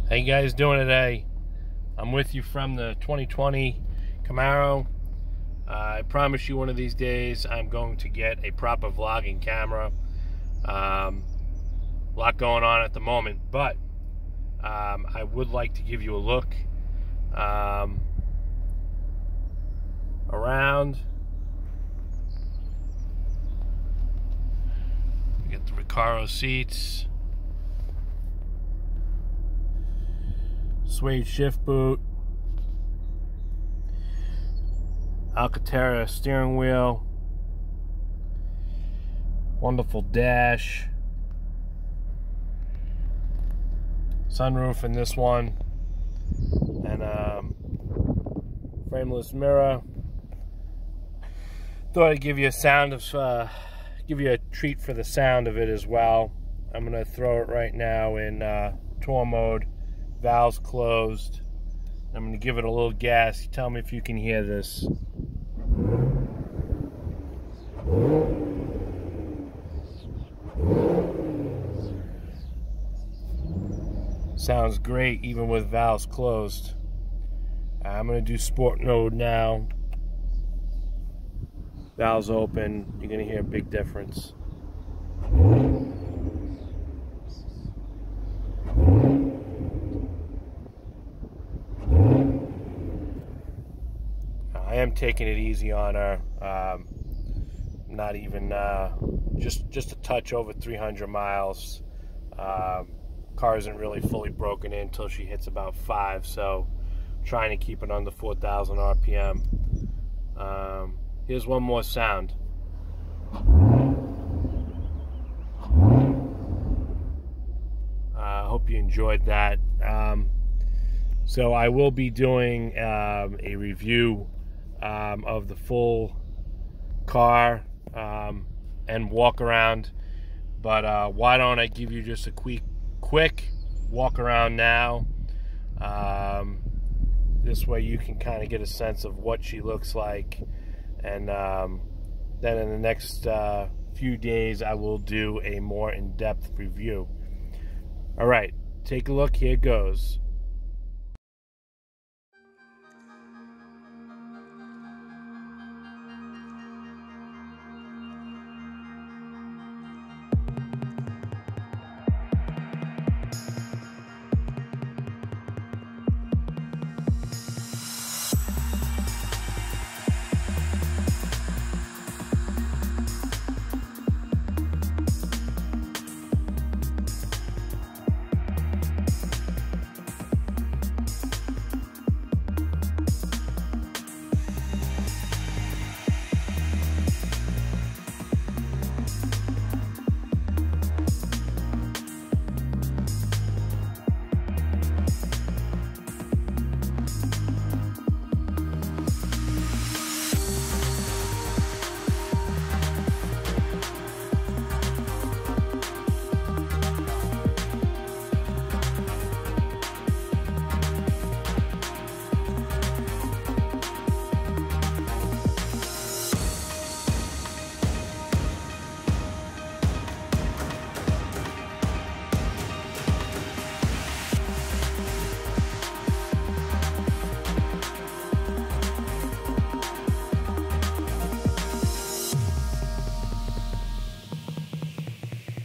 How you guys doing today? I'm with you from the 2020 Camaro. I promise you one of these days I'm going to get a proper vlogging camera. A lot going on at the moment, but I would like to give you a look around. We get the Recaro seats, suede shift boot, Alcantara steering wheel, wonderful dash, sunroof in this one, and frameless mirror. Thought I'd give you a sound of, give you a treat for the sound of it as well. I'm gonna throw it right now in tour mode, valves closed. I'm gonna give it a little gas. You tell me if you can hear this. Sounds great even with valves closed. I'm gonna do sport mode now. Valves open. You're gonna hear a big difference. I am taking it easy on her. Not even just a touch over 300 miles. Car isn't really fully broken in until she hits about 5, so trying to keep it under 4,000 RPM. Here's one more sound. I hope you enjoyed that. So I will be doing a review of the full car and walk around, but why don't I give you just a quick walk around now. This way you can kind of get a sense of what she looks like, and then in the next few days I will do a more in-depth review. All right, take a look. Here it goes.